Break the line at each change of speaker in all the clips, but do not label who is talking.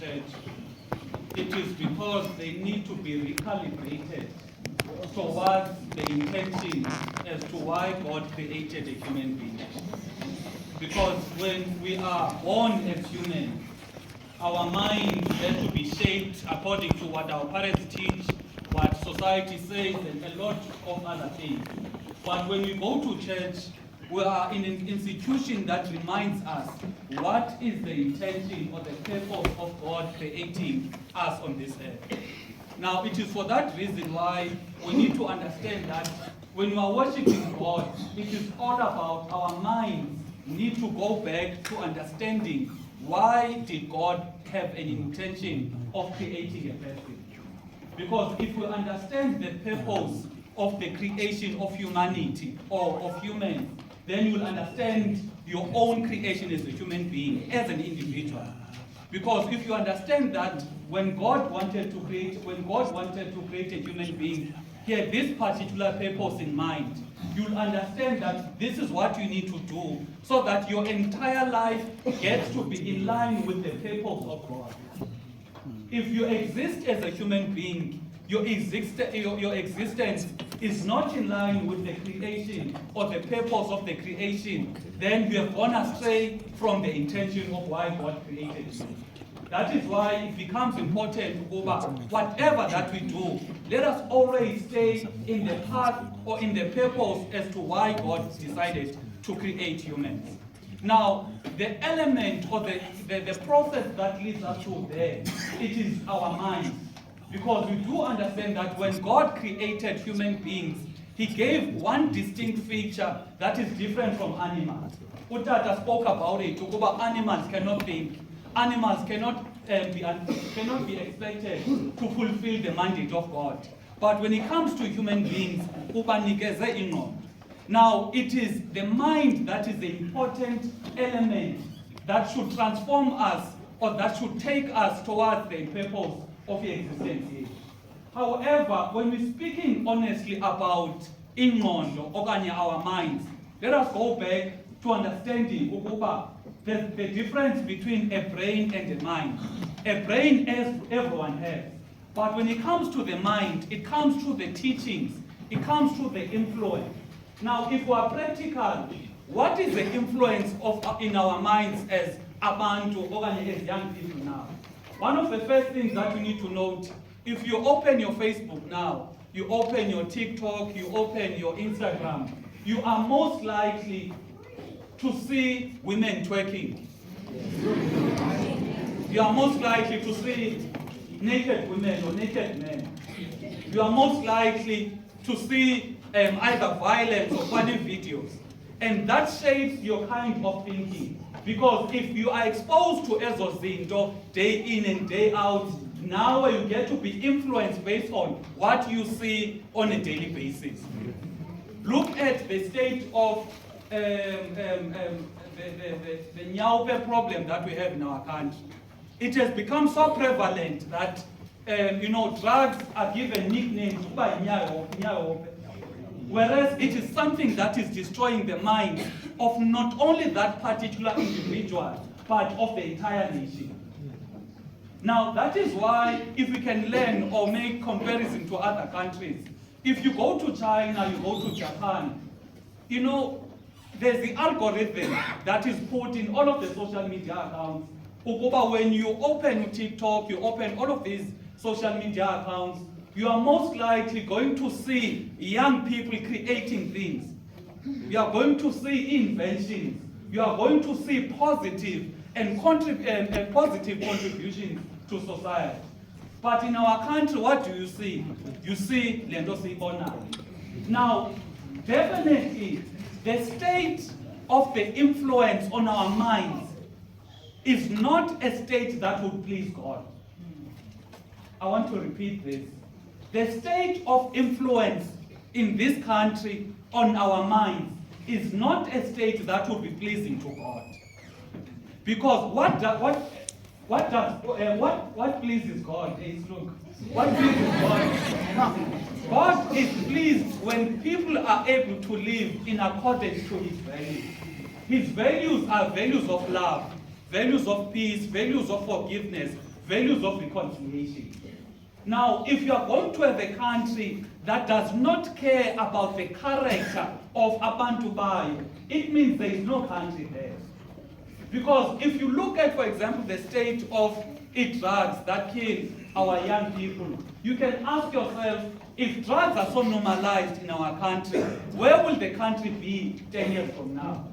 church, it is because they need to be recalibrated towards the intention as to why God created a human being. Because when we are born as humans, our minds have to be shaped according to what our parents teach, what society says, and a lot of other things. But when we go to church, we are in an institution that reminds us what is the intention or the purpose of God creating us on this earth. Now, it is for that reason why we need to understand that when we are worshiping God, it is all about our minds need to go back to understanding why did God have an intention of creating a person. Because if we understand the purpose of the creation of humanity or of humans, then you will understand your own creation as a human being, as an individual. Because if you understand that when God wanted to create a human being, he had this particular purpose in mind, you'll understand that this is what you need to do so that your entire life gets to be in line with the purpose of God. If you exist as a human being, your existence is not in line with the creation or the purpose of the creation, then you have gone astray from the intention of why God created you. That is why it becomes important over whatever that we do. Let us always stay in the path or in the purpose as to why God decided to create humans. Now, the element or the process that leads us to there, it is our minds. Because we do understand that when God created human beings, he gave one distinct feature that is different from animals. Utata spoke about it. Animals cannot think. Animals cannot be expected to fulfill the mandate of God. But when it comes to human beings, now it is the mind that is the important element that should transform us or that should take us towards the purpose of your existence here. However, when we're speaking honestly about ingqondo okanye our minds, let us go back to understanding the difference between a brain and a mind. A brain, as everyone has. But when it comes to the mind, it comes through the teachings, it comes through the influence. Now, if we are practical, what is the influence in our minds as abantu or as young people now? One of the first things that you need to note, if you open your Facebook now, you open your TikTok, you open your Instagram, you are most likely to see women twerking. You are most likely to see naked women or naked men. You are most likely to see either violence or funny videos. And that shapes your kind of thinking. Because if you are exposed to ezo zinto day in and day out, now you get to be influenced based on what you see on a daily basis. Look at the state of the Chairpe problem that we have in our country. It has become so prevalent that drugs are given nicknames by Chairpe. Whereas it is something that is destroying the mind of not only that particular individual, but of the entire nation. Now, that is why if we can learn or make comparison to other countries, if you go to China, you go to Japan, there's the algorithm that is put in all of the social media accounts. When you open TikTok, you open all of these social media accounts, you are most likely going to see young people creating things. You are going to see inventions. You are going to see positive contributions to society. But in our country, what do you see? You see lento siyibona. Now, definitely, the state of the influence on our minds is not a state that would please God. I want to repeat this. The state of influence in this country on our minds is not a state that would be pleasing to God. Because what pleases God is, look, what pleases God? God is pleased when people are able to live in accordance to his values. His values are values of love, values of peace, values of forgiveness, values of reconciliation. Now, if you are going to have a country that does not care about the character of Abantu Bayo, it means there is no country there. Because if you look at, for example, the state of drugs that kill our young people, you can ask yourself, if drugs are so normalized in our country, where will the country be 10 years from now?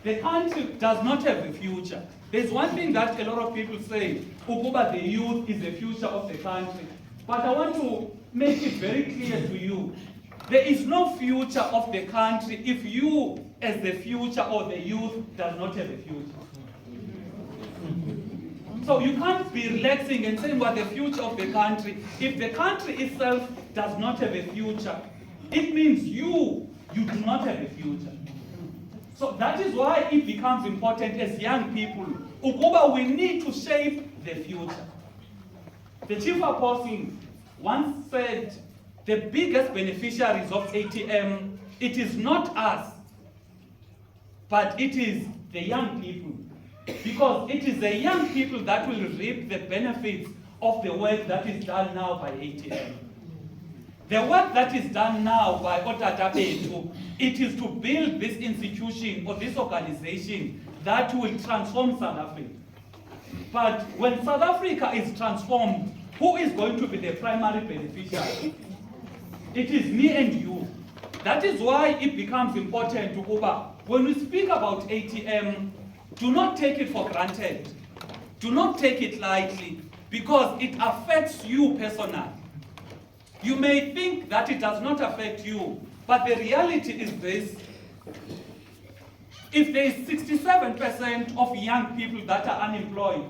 The country does not have a future. There's one thing that a lot of people say, Ukuba, the youth is the future of the country. But I want to make it very clear to you, there is no future of the country if you, as the future or the youth, does not have a future. So you can't be relaxing and saying what the future of the country. If the country itself does not have a future, it means you do not have a future. So that is why it becomes important as young people. Ukuba, we need to shape the future. The Chief Apostle once said, the biggest beneficiaries of ATM, it is not us, but it is the young people. Because it is the young people that will reap the benefits of the work that is done now by ATM. The work that is done now by Otata Betu, it is to build this institution or this organization that will transform South Africa. But when South Africa is transformed, who is going to be the primary beneficiary? It is me and you. That is why it becomes important to Uber. When we speak about ATM, do not take it for granted. Do not take it lightly, because it affects you personally. You may think that it does not affect you, but the reality is this. If there is 67% of young people that are unemployed,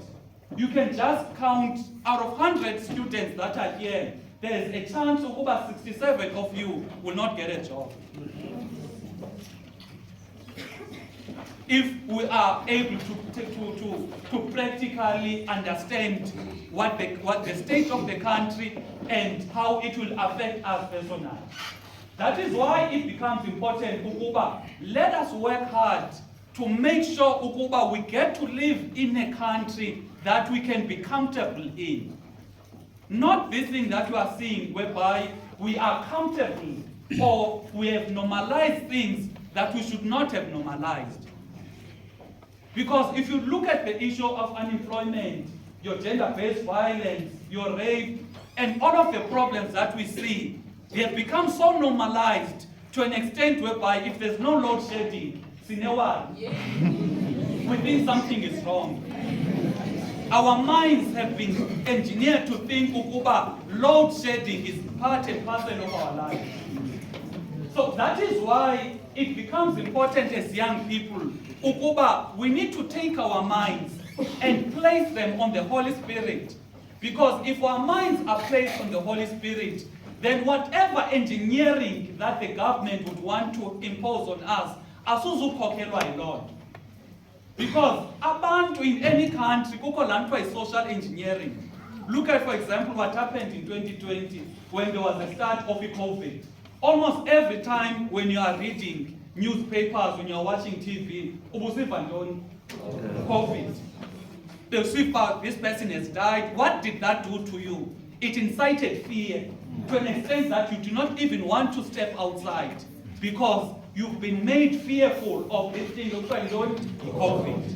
you can just count out of 100 students that are here, there is a chance of over 67 of you will not get a job. If we are able to practically understand what the state of the country and how it will affect us personally. That is why it becomes important, Ukuba, let us work hard to make sure, Ukuba, we get to live in a country that we can be comfortable in. Not this thing that you are seeing whereby we are comfortable or we have normalized things that we should not have normalized. Because if you look at the issue of unemployment, your gender-based violence, your rape, and all of the problems that we see, they have become so normalized to an extent whereby if there's no load shedding, we think something is wrong. Our minds have been engineered to think, Ukuba, load shedding is part and parcel of our life. So that is why it becomes important as young people, Ukuba, we need to take our minds and place them on the Holy Spirit. Because if our minds are placed on the Holy Spirit, then whatever engineering that the government would want to impose on us, asuzukhokhelwa Lord. Because abantu in any country, kukho laa nto is social engineering. Look at, for example, what happened in 2020 when there was the start of COVID. Almost every time when you are reading newspapers, when you are watching TV, COVID. They'll see this person has died. What did that do to you? It incited fear to an extent that you do not even want to step outside because you've been made fearful of this thing of COVID.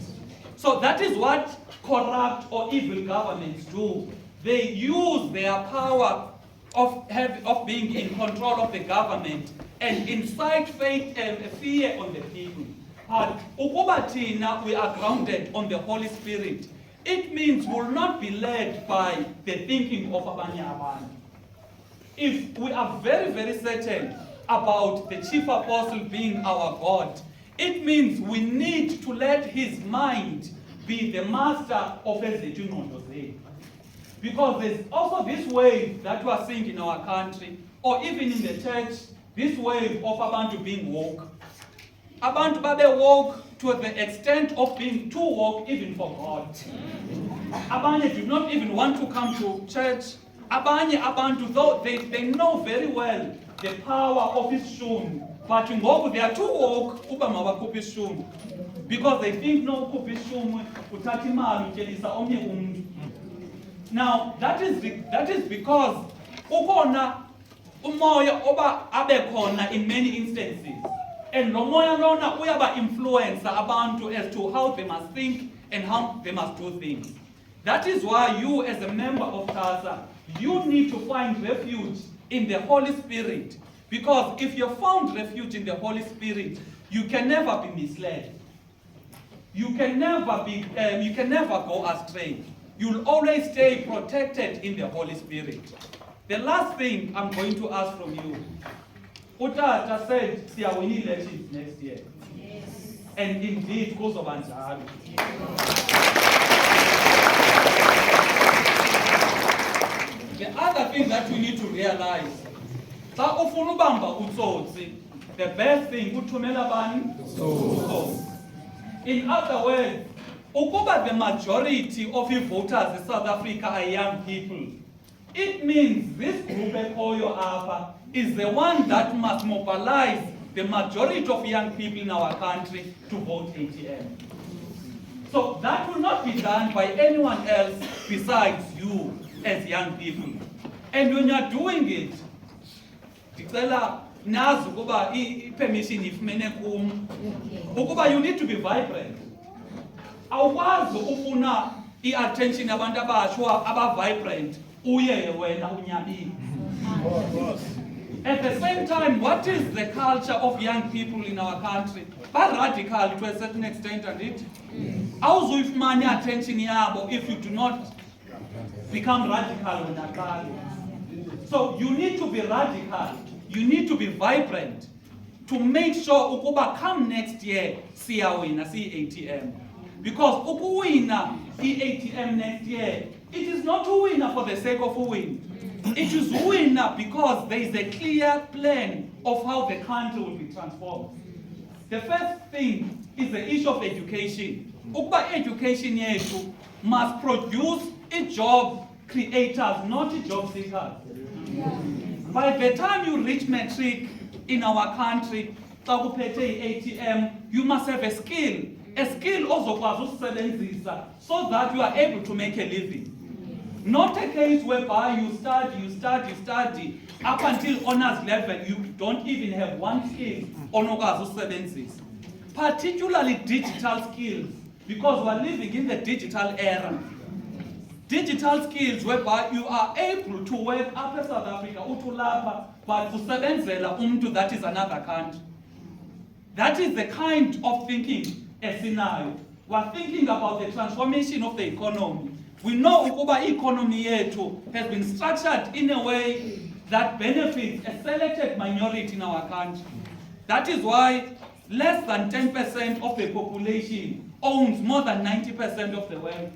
So that is what corrupt or evil governments do. They use their power of being in control of the government and incite faith and fear on the people. But ukuba thina we are grounded on the Holy Spirit, it means we'll not be led by the thinking of abanye abantu. If we are very, very certain about the chief apostle being our God, it means we need to let his mind be the master of Ezethu. Because there's also this wave that we are seeing in our country, or even in the church, this wave of abantu being woke. Abantu babe woke to the extent of being too woke even for God. Abanye do not even want to come to church. Abanye abantu, though they know very well the power of his shun But ngoku they are too woke uba mabakhuphe ishumi. Because they think no ukhuphe ishumi uthatha imali utyelisa omnye umntu. Now that is because ukhona umoya oba abe khona in many instances. And lo moya lona uyaba influence abantu as to how they must think and how they must do things. That is why you as a member of TASA, you need to find refuge in the Holy Spirit. Because if you found refuge in the Holy Spirit, you can never be misled. You can never go astray. You'll always stay protected in the Holy Spirit. The last thing I'm going to ask from you, Utata said, siyawina elections next year. Yes. And indeed, kuzoba njalo. The other thing that we need to realize, xa ufuna ubamba utsotsi, the best thing uthumela bani? Utsotsi. In other words, ukuba the majority of the voters in South Africa are young people, it means this group ekhoyo apha is the one that must mobilize the majority of young people in our country to vote ATM. So that will not be done by anyone else besides you as young people. And when you are doing it, permission you need to be vibrant. Awukwazi ufuna attention yabantu abasha aba-vibrant uye wena unyabile. At the same time, what is the culture of young people in our country? Radical to a certain extent, and it. Awuzuyifumana attention yabo if you do not become radical when you're. So you need to be radical. You need to be vibrant to make sure ukuba come next year siyawina ATM. Because ukuwina ATM next year, it is not a winner for the sake of a win. It is a winner because there is a clear plan of how the country will be transformed. The first thing is the issue of education. Ukuba education yethu must produce a job creators, not a job seekers. By the time you reach matric in our country, ATM, you must have a skill ozokwazi usebenzisa so that you are able to make a living. Not a case whereby you study up until honors level, you don't even have one skill onokwazi usebenzisa. Particularly digital skills, because we are living in the digital era. Digital skills whereby you are able to work after South Africa, utulapa, but usebenzela umntu that is another country. That is the kind of thinking esinayo. We are thinking about the transformation of the economy. We know ukuba economy yethu has been structured in a way that benefits a selected minority in our country. That is why less than 10% of the population owns more than 90% of the wealth.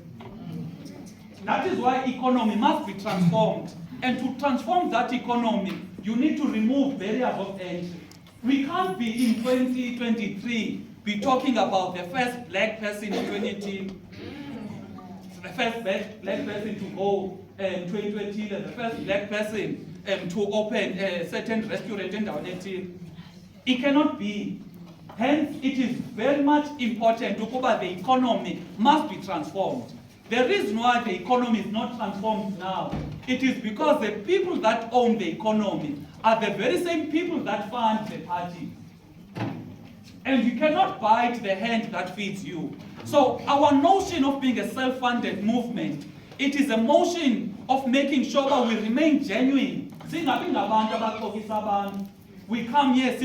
That is why economy must be transformed. And to transform that economy, you need to remove barriers of entry. We can't be in 2023 be talking about the first black person in 2018, the first black person to go 2020, the first black person to open a certain restaurant in Downetty. It cannot be. Hence, it is very much important to cover the economy must be transformed. The reason why the economy is not transformed now, it is because the people that own the economy are the very same people that fund the party. And you cannot bite the hand that feeds you. So our notion of being a self-funded movement, it is a motion of making sure that we remain genuine. We come here,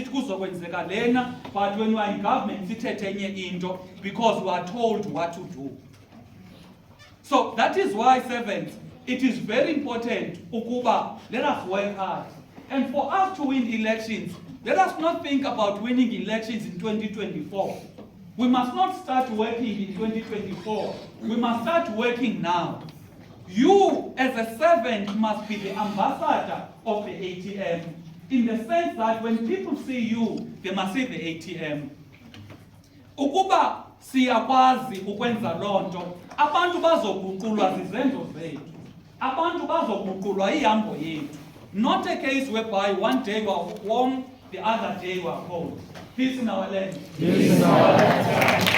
but when we are in government, because we are told what to do. So that is why, servants, it is very important, ukuba, let us work hard. And for us to win elections, let us not think about winning elections in 2024. We must not start working in 2024. We must start working now. You, as a servant, must be the ambassador of the ATM, in the sense that when people see you, they must see the ATM. Ukuba siyakwazi ukwenza lonto, abantu bazoguqulwa zizenzo zethu. Abantu bazoguqulwa ihambo yethu. Not a case whereby one day we are warm The other day we were called. Peace in our land.
Peace in our land.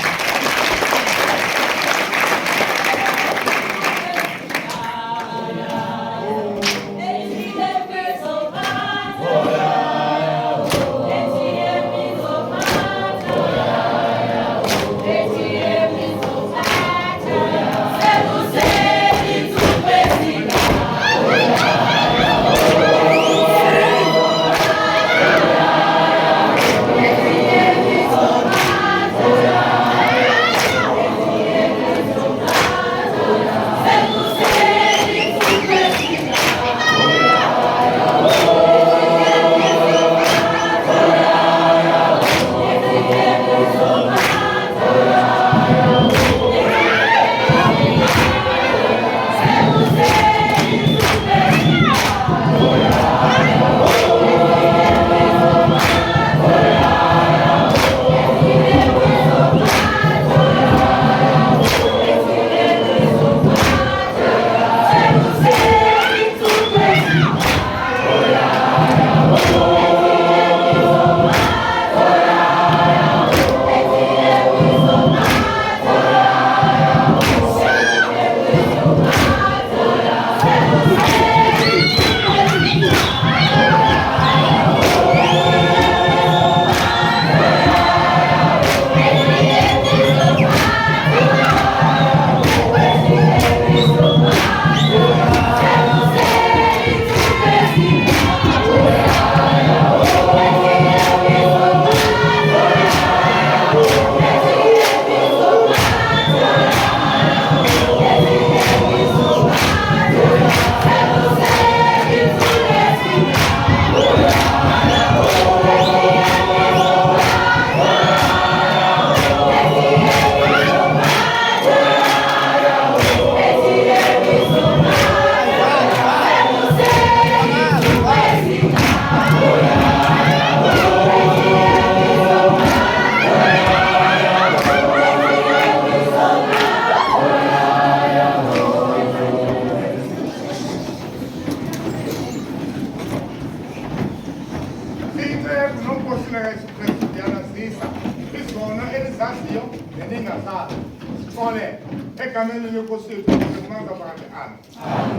Amen.